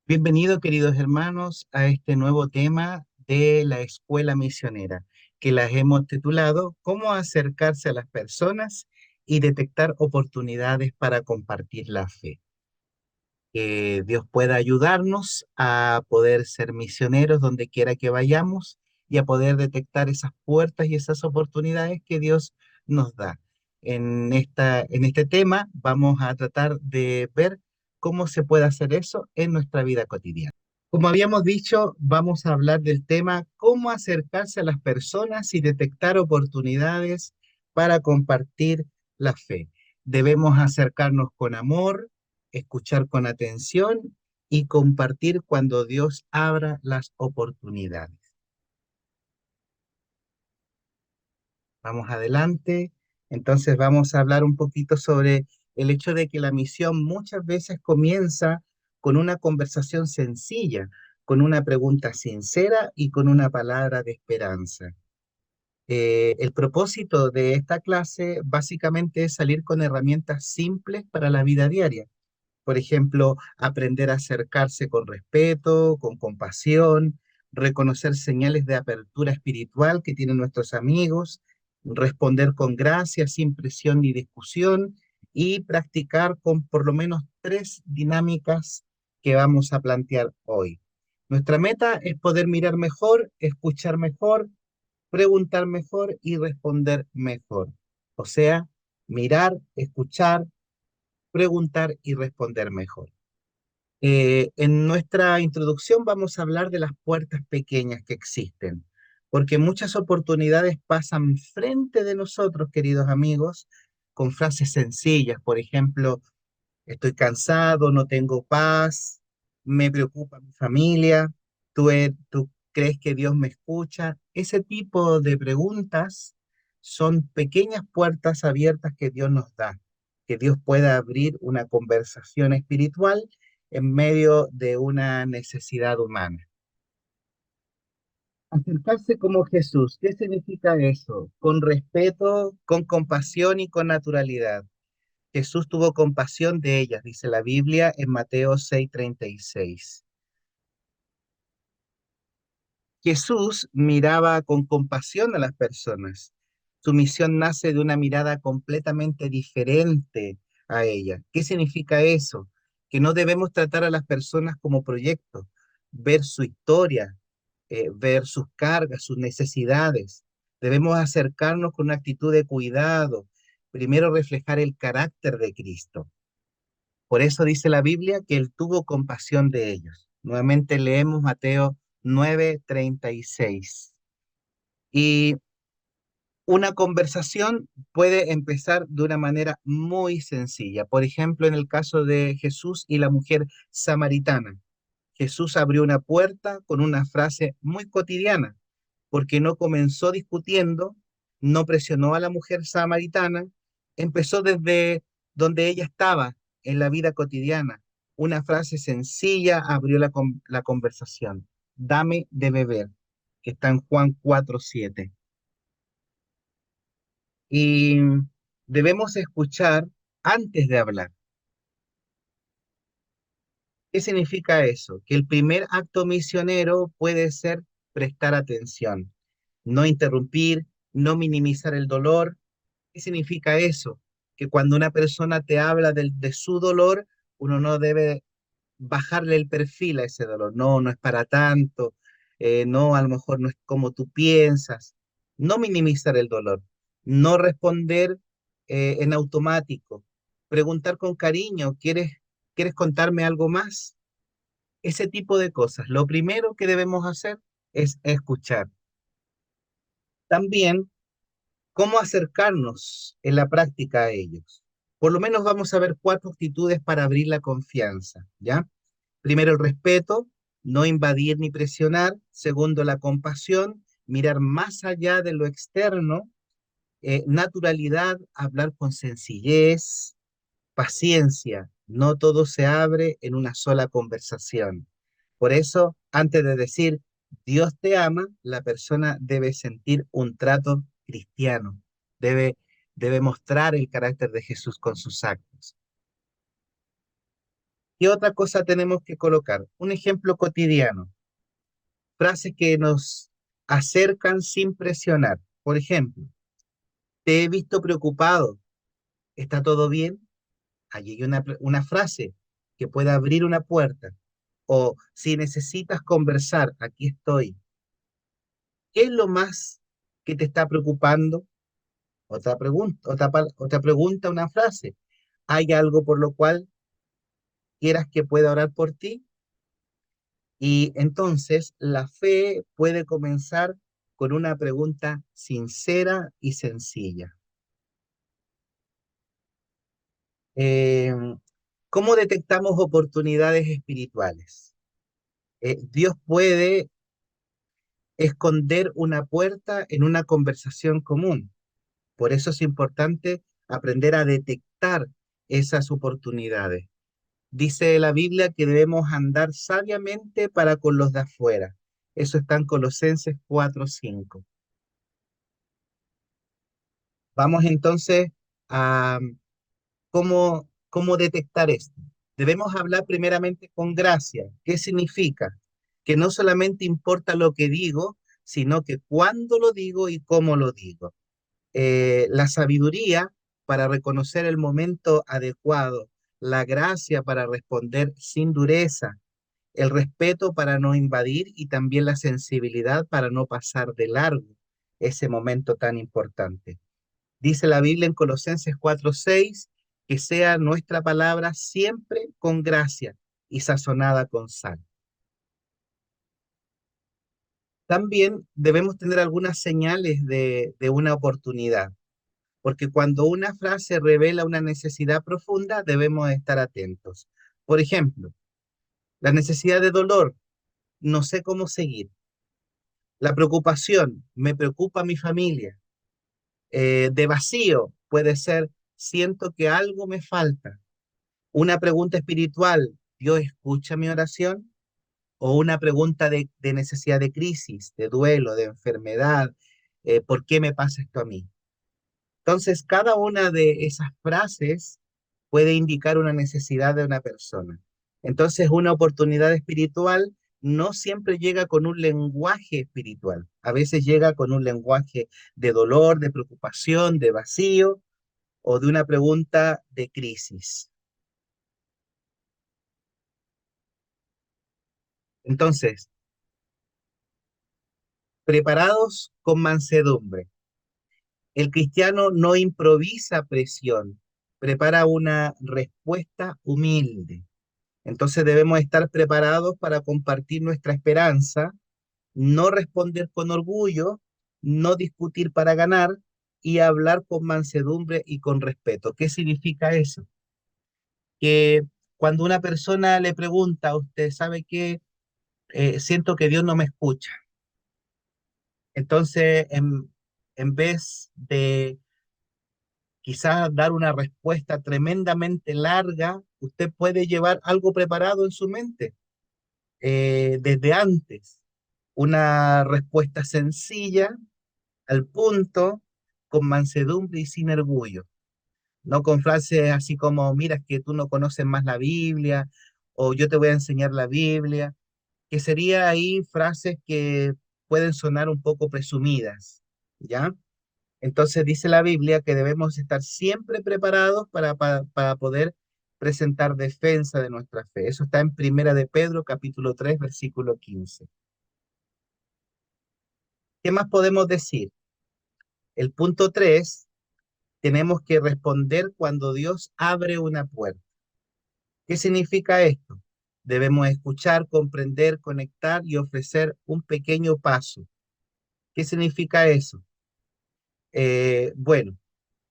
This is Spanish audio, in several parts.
Bienvenidos, queridos hermanos, a este nuevo tema de la escuela misionera, que las hemos titulado ¿Cómo acercarse a las personas y detectar oportunidades para compartir la fe? Que Dios pueda ayudarnos a poder ser misioneros donde quiera que vayamos y a poder detectar esas puertas y esas oportunidades que Dios nos da. En este tema vamos a tratar de ver cómo se puede hacer eso en nuestra vida cotidiana. Como habíamos dicho, vamos a hablar del tema cómo acercarse a las personas y detectar oportunidades para compartir la fe. Debemos acercarnos con amor, escuchar con atención y compartir cuando Dios abra las oportunidades. Vamos adelante. Entonces vamos a hablar un poquito sobre el hecho de que la misión muchas veces comienza con una conversación sencilla, con una pregunta sincera y con una palabra de esperanza. El propósito de esta clase básicamente es salir con herramientas simples para la vida diaria. Por ejemplo, aprender a acercarse con respeto, con compasión, reconocer señales de apertura espiritual que tienen nuestros amigos, responder con gracia, sin presión ni discusión, y practicar con por lo menos tres dinámicas que vamos a plantear hoy. Nuestra meta es poder mirar mejor, escuchar mejor, preguntar mejor y responder mejor. O sea, mirar, escuchar, preguntar y responder mejor. En nuestra introducción vamos a hablar de las puertas pequeñas que existen, porque muchas oportunidades pasan frente de nosotros, queridos amigos, con frases sencillas. Por ejemplo, estoy cansado, no tengo paz, me preocupa mi familia, tú crees que Dios me escucha. Ese tipo de preguntas son pequeñas puertas abiertas que Dios nos da, que Dios pueda abrir una conversación espiritual en medio de una necesidad humana. Acercarse como Jesús, ¿qué significa eso? Con respeto, con compasión y con naturalidad. Jesús tuvo compasión de ellas, dice la Biblia en Mateo 6:36. Jesús miraba con compasión a las personas. Su misión nace de una mirada completamente diferente a ella. ¿Qué significa eso? Que no debemos tratar a las personas como proyectos, ver su historia, ver sus cargas, sus necesidades. Debemos acercarnos con una actitud de cuidado, primero reflejar el carácter de Cristo. Por eso dice la Biblia que Él tuvo compasión de ellos. Nuevamente leemos Mateo 9:36. Y una conversación puede empezar de una manera muy sencilla. Por ejemplo, en el caso de Jesús y la mujer samaritana. Jesús abrió una puerta con una frase muy cotidiana, porque no comenzó discutiendo, no presionó a la mujer samaritana, empezó desde donde ella estaba en la vida cotidiana. Una frase sencilla abrió la conversación. Dame de beber, que está en Juan 4:7. Y debemos escuchar antes de hablar. ¿Qué significa eso? Que el primer acto misionero puede ser prestar atención, no interrumpir, no minimizar el dolor. ¿Qué significa eso? Que cuando una persona te habla de su dolor, uno no debe bajarle el perfil a ese dolor. No, no es para tanto. No, a lo mejor no es como tú piensas. No minimizar el dolor. No responder en automático. Preguntar con cariño, ¿quieres contarme algo más? Ese tipo de cosas. Lo primero que debemos hacer es escuchar. También cómo acercarnos en la práctica a ellos. Por lo menos vamos a ver cuatro actitudes para abrir la confianza, ¿ya? Primero, el respeto, no invadir ni presionar. Segundo, la compasión, mirar más allá de lo externo. Naturalidad, hablar con sencillez. Paciencia, no todo se abre en una sola conversación. Por eso, antes de decir Dios te ama, la persona debe sentir un trato cristiano, debe, debe mostrar el carácter de Jesús con sus actos. ¿Qué otra cosa tenemos que colocar? Un ejemplo cotidiano, frases que nos acercan sin presionar. Por ejemplo, te he visto preocupado, ¿está todo bien? Allí hay una frase que puede abrir una puerta. O si necesitas conversar, aquí estoy. ¿Qué es lo más que te está preocupando? Otra pregunta, una frase. ¿Hay algo por lo cual quieras que pueda orar por ti? Y entonces la fe puede comenzar con una pregunta sincera y sencilla. Eh, ¿Cómo detectamos oportunidades espirituales? Dios puede esconder una puerta en una conversación común. Por eso es importante aprender a detectar esas oportunidades. Dice la Biblia que debemos andar sabiamente para con los de afuera. Eso está en Colosenses 4:5. Vamos entonces a cómo detectar esto. Debemos hablar primeramente con gracia. ¿Qué significa? Que no solamente importa lo que digo, sino que cuándo lo digo y cómo lo digo. La sabiduría para reconocer el momento adecuado, la gracia para responder sin dureza, el respeto para no invadir y también la sensibilidad para no pasar de largo ese momento tan importante. Dice la Biblia en Colosenses 4:6 que sea nuestra palabra siempre con gracia y sazonada con sal. También debemos tener algunas señales de una oportunidad, porque cuando una frase revela una necesidad profunda, debemos estar atentos. Por ejemplo, la necesidad de dolor, no sé cómo seguir. La preocupación, me preocupa mi familia. De vacío, puede ser, siento que algo me falta. Una pregunta espiritual, ¿Dios escucha mi oración? O una pregunta de necesidad de crisis, de duelo, de enfermedad, ¿por qué me pasa esto a mí? Entonces, cada una de esas frases puede indicar una necesidad de una persona. Entonces, una oportunidad espiritual no siempre llega con un lenguaje espiritual. A veces llega con un lenguaje de dolor, de preocupación, de vacío o de una pregunta de crisis. Entonces, preparados con mansedumbre. El cristiano no improvisa presión, prepara una respuesta humilde. Entonces debemos estar preparados para compartir nuestra esperanza, no responder con orgullo, no discutir para ganar y hablar con mansedumbre y con respeto. ¿Qué significa eso? Que cuando una persona le pregunta a usted, ¿sabe qué? Siento que Dios no me escucha. Entonces, en vez de quizás dar una respuesta tremendamente larga, usted puede llevar algo preparado en su mente desde antes. Una respuesta sencilla, al punto, con mansedumbre y sin orgullo. No con frases así como, mira, es que tú no conoces más la Biblia, o yo te voy a enseñar la Biblia, que sería ahí frases que pueden sonar un poco presumidas, ¿ya? Entonces dice la Biblia que debemos estar siempre preparados para poder presentar defensa de nuestra fe. Eso está en Primera de Pedro, capítulo 3 versículo 15. ¿Qué más podemos decir? El punto 3, tenemos que responder cuando Dios abre una puerta. ¿Qué significa esto? Debemos escuchar, comprender, conectar y ofrecer un pequeño paso. ¿Qué significa eso? Bueno,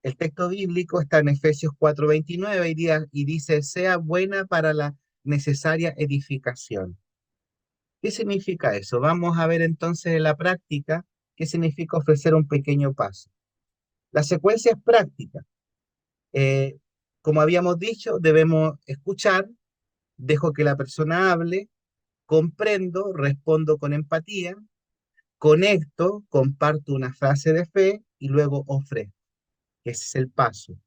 el texto bíblico está en Efesios 4:29 y dice, sea buena para la necesaria edificación. ¿Qué significa eso? Vamos a ver entonces en la práctica qué significa ofrecer un pequeño paso. La secuencia es práctica. Eh, Como habíamos dicho, debemos escuchar, dejo que la persona hable, comprendo, respondo con empatía, conecto, comparto una frase de fe y luego ofrezco. Ese es el paso.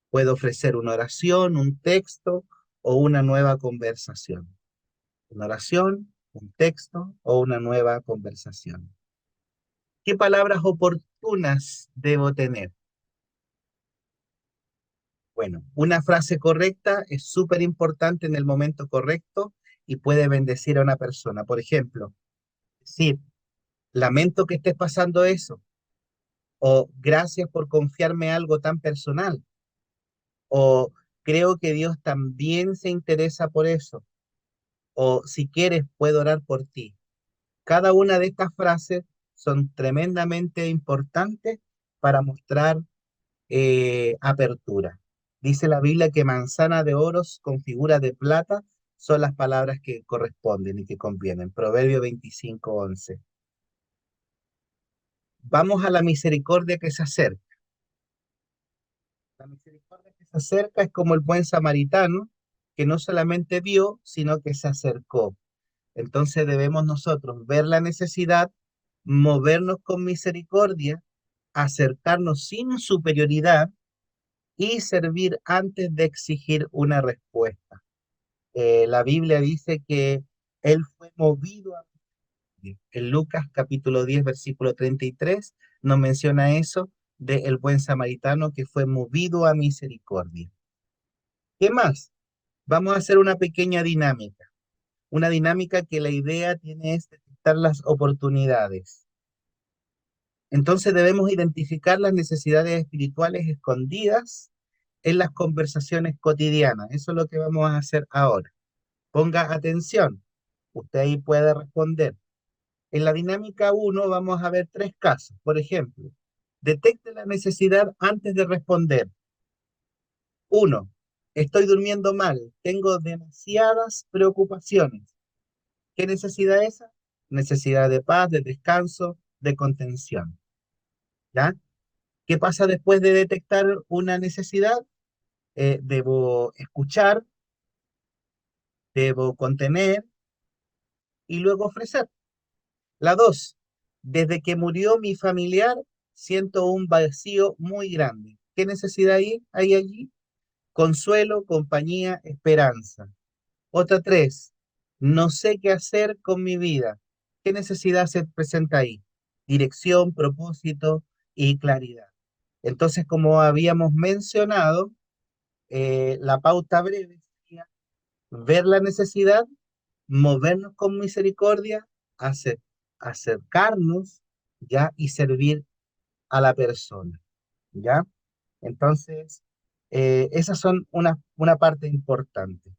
Puedo ofrecer una oración, un texto o una nueva conversación. Una oración, un texto o una nueva conversación. ¿Qué palabras oportunas debo tener? Bueno, una frase correcta es súper importante en el momento correcto y puede bendecir a una persona. Por ejemplo, decir, lamento que estés pasando eso, o gracias por confiarme algo tan personal, o creo que Dios también se interesa por eso, o si quieres puedo orar por ti. Cada una de estas frases son tremendamente importantes para mostrar apertura. Dice la Biblia que manzana de oros con figura de plata son las palabras que corresponden y que convienen. Proverbio 25:11. Vamos a la misericordia que se acerca. La misericordia que se acerca es como el buen samaritano que no solamente vio, sino que se acercó. Entonces debemos nosotros ver la necesidad, movernos con misericordia, acercarnos sin superioridad y servir antes de exigir una respuesta. La Biblia dice que él fue movido a... En Lucas capítulo 10 versículo 33 nos menciona eso de el buen samaritano que fue movido a misericordia. ¿Qué más? Vamos a hacer una pequeña dinámica. Una dinámica que la idea tiene es detectar las oportunidades. Entonces debemos identificar las necesidades espirituales escondidas en las conversaciones cotidianas. Eso es lo que vamos a hacer ahora. Ponga atención. Usted ahí puede responder. En la dinámica uno vamos a ver tres casos. Por ejemplo, detecte la necesidad antes de responder. Uno, estoy durmiendo mal, tengo demasiadas preocupaciones. ¿Qué necesidad es esa? Necesidad de paz, de descanso, de contención. ¿Ya? ¿Qué pasa después de detectar una necesidad? Debo escuchar, debo contener y luego ofrecer. La dos, desde que murió mi familiar, siento un vacío muy grande. ¿Qué necesidad hay allí? Consuelo, compañía, esperanza. Otra tres, no sé qué hacer con mi vida. ¿Qué necesidad se presenta ahí? Dirección, propósito y claridad. Entonces, como habíamos mencionado, la pauta breve sería ver la necesidad, movernos con misericordia, hacer, acercarnos, ¿ya? Y servir a la persona, ¿ya? Entonces, esas son una parte importante.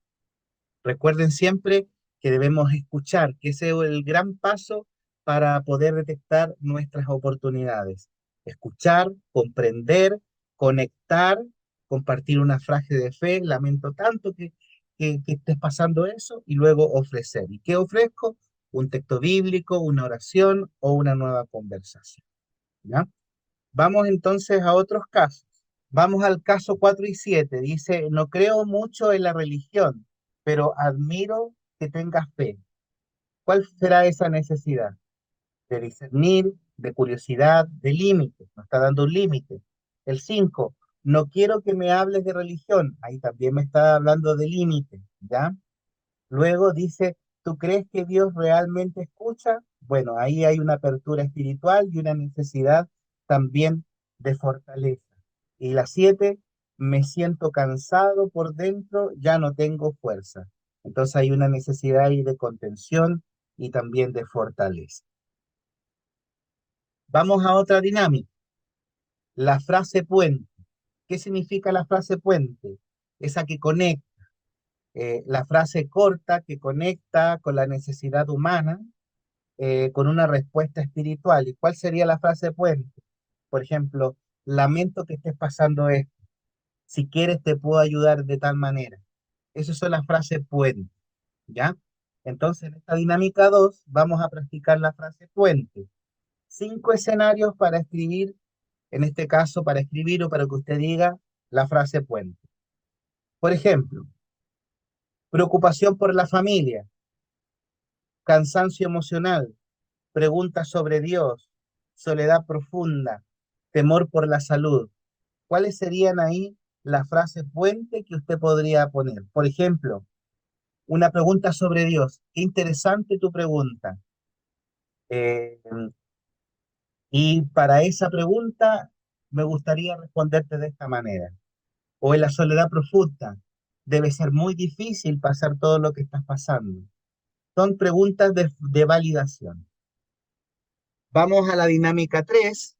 Recuerden siempre que debemos escuchar, que ese es el gran paso para poder detectar nuestras oportunidades. Escuchar, comprender, conectar, compartir una frase de fe, lamento tanto que estés pasando eso, y luego ofrecer. ¿Y qué ofrezco? Un texto bíblico, una oración o una nueva conversación. ¿Ya? Vamos entonces a otros casos. Vamos al caso 4 y 7. Dice, no creo mucho en la religión, pero admiro que tengas fe. ¿Cuál será esa necesidad? De discernir, de curiosidad, de límite. Nos está dando un límite. El 5, no quiero que me hables de religión. Ahí también me está hablando de límite, ¿ya? Luego dice, ¿tú crees que Dios realmente escucha? Bueno, ahí hay una apertura espiritual y una necesidad también de fortaleza. Y la 7, me siento cansado por dentro, ya no tengo fuerza. Entonces hay una necesidad ahí de contención y también de fortaleza. Vamos a otra dinámica, la frase puente. ¿Qué significa la frase puente? Esa que conecta, la frase corta que conecta con la necesidad humana con una respuesta espiritual. ¿Y cuál sería la frase puente? Por ejemplo, lamento que estés pasando esto. Si quieres, te puedo ayudar de tal manera. Esas son las frases puente, ¿ya? Entonces, en esta dinámica 2 vamos a practicar la frase puente. 5 escenarios para escribir, en este caso, para escribir o para que usted diga la frase puente. Por ejemplo, preocupación por la familia, cansancio emocional, preguntas sobre Dios, soledad profunda, temor por la salud. ¿Cuáles serían ahí? la frase puente que usted podría poner. Por ejemplo, una pregunta sobre Dios. Qué interesante tu pregunta. Eh, y para esa pregunta me gustaría responderte de esta manera. O en la soledad profunda, debe ser muy difícil pasar todo lo que estás pasando. Son preguntas de validación. Vamos a la dinámica 3,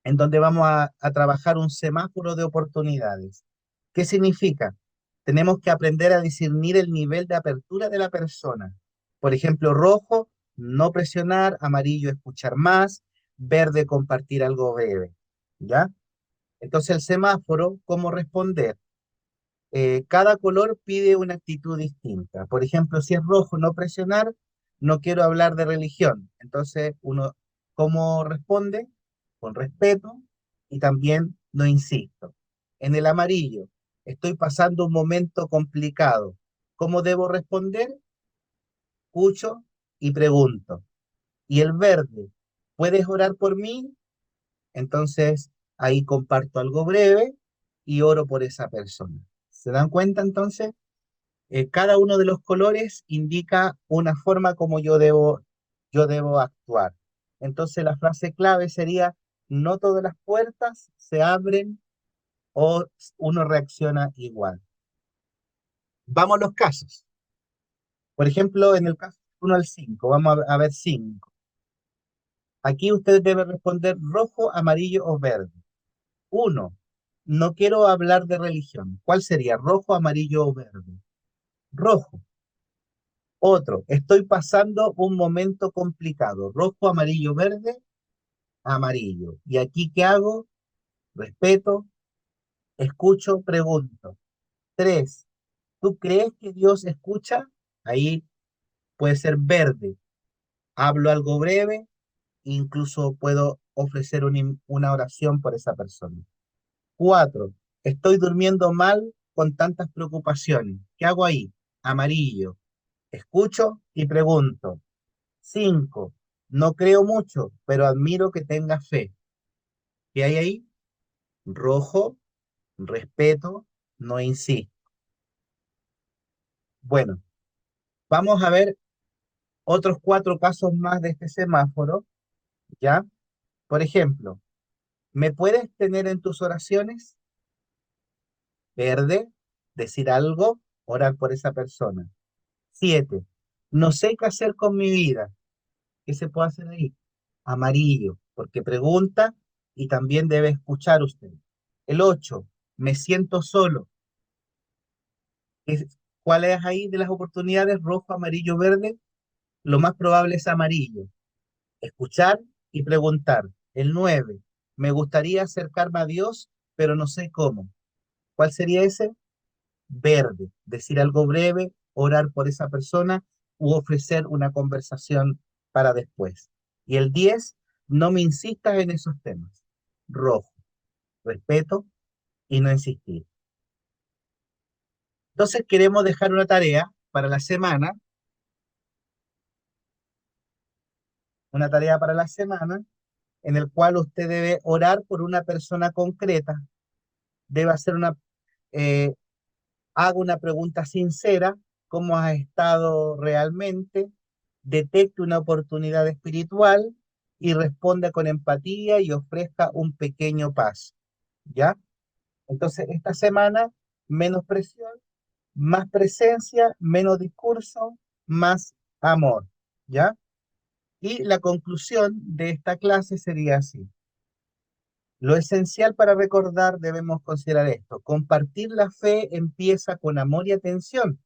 en donde vamos a trabajar un semáforo de oportunidades. ¿Qué significa? Tenemos que aprender a discernir el nivel de apertura de la persona. Por ejemplo, rojo, no presionar; amarillo, escuchar más; verde, compartir algo breve. ¿Ya? Entonces el semáforo, ¿cómo responder? Cada color pide una actitud distinta. Por ejemplo, si es rojo, no presionar; no quiero hablar de religión. Entonces, uno, ¿cómo responde? Con respeto y también no insisto. En el amarillo, estoy pasando un momento complicado. ¿Cómo debo responder? Escucho y pregunto. Y el verde, ¿puedes orar por mí? Entonces, ahí comparto algo breve y oro por esa persona. ¿Se dan cuenta entonces? Cada uno de los colores indica una forma como yo debo actuar. Entonces la frase clave sería: no todas las puertas se abren o uno reacciona igual. Vamos a los casos. Por ejemplo, en el caso 1 al 5, vamos a ver 5. Aquí usted debe responder rojo, amarillo o verde. 1. No quiero hablar de religión. ¿Cuál sería? ¿Rojo, amarillo o verde? Rojo. Otro, estoy pasando un momento complicado. Rojo, amarillo, verde, amarillo. ¿Y aquí qué hago? Respeto, escucho, pregunto. 3, ¿tú crees que Dios escucha? Ahí puede ser verde. Hablo algo breve, incluso puedo ofrecer una oración por esa persona. 4, estoy durmiendo mal con tantas preocupaciones. ¿Qué hago ahí? Amarillo. Escucho y pregunto. 5, no creo mucho, pero admiro que tengas fe. ¿Qué hay ahí? Rojo, respeto, no insisto. Bueno, vamos a ver otros 4 casos más de este semáforo, ¿ya? Por ejemplo, ¿me puedes tener en tus oraciones? Verde, decir algo, orar por esa persona. 7, no sé qué hacer con mi vida. ¿Qué se puede hacer ahí? Amarillo, porque pregunta y también debe escuchar usted. El 8, me siento solo. ¿Cuál es ahí de las oportunidades? Rojo, amarillo, verde. Lo más probable es amarillo. Escuchar y preguntar. El 9, me gustaría acercarme a Dios, pero no sé cómo. ¿Cuál sería ese? Verde. Decir algo breve, orar por esa persona u ofrecer una conversación para después. Y el 10, no me insistas en esos temas. Rojo. Respeto y no insistir. Entonces queremos dejar una tarea para la semana en el cual usted debe orar por una persona concreta, debe hacer eh, haga una pregunta sincera: ¿cómo has estado realmente? Detecte una oportunidad espiritual y responda con empatía y ofrezca un pequeño paso, ¿ya? Entonces, esta semana, menos presión, más presencia, menos discurso, más amor, ¿ya? Y la conclusión de esta clase sería así. Lo esencial para recordar debemos considerar esto: compartir la fe empieza con amor y atención.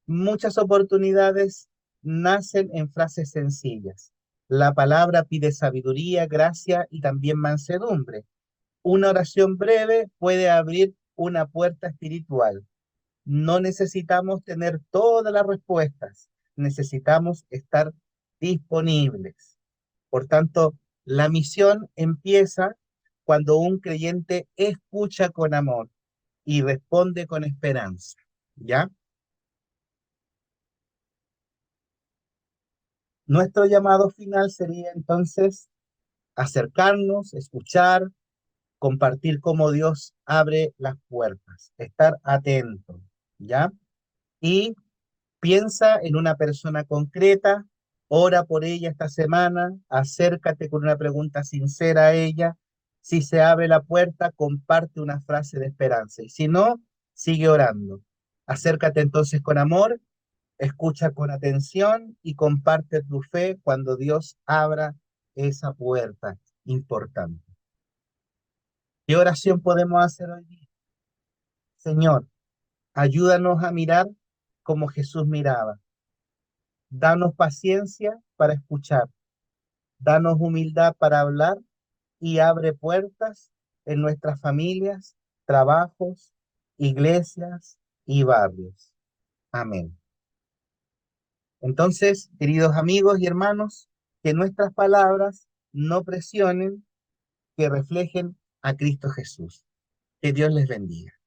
Muchas oportunidades nacen en frases sencillas. La palabra pide sabiduría, gracia y también mansedumbre. Una oración breve puede abrir una puerta espiritual. No necesitamos tener todas las respuestas, necesitamos estar disponibles. Por tanto, la misión empieza cuando un creyente escucha con amor y responde con esperanza, ¿ya? Nuestro llamado final sería entonces acercarnos, escuchar, compartir cómo Dios abre las puertas, estar atento, ¿ya? Y piensa en una persona concreta, ora por ella esta semana, acércate con una pregunta sincera a ella. Si se abre la puerta, comparte una frase de esperanza. Y si no, sigue orando. Acércate entonces con amor, escucha con atención y comparte tu fe cuando Dios abra esa puerta importante. ¿Qué oración podemos hacer hoy día? Señor, ayúdanos a mirar como Jesús miraba. Danos paciencia para escuchar, danos humildad para hablar y abre puertas en nuestras familias, trabajos, iglesias y barrios. Amén. Entonces, queridos amigos y hermanos, que nuestras palabras no presionen, que reflejen a Cristo Jesús. Que Dios les bendiga.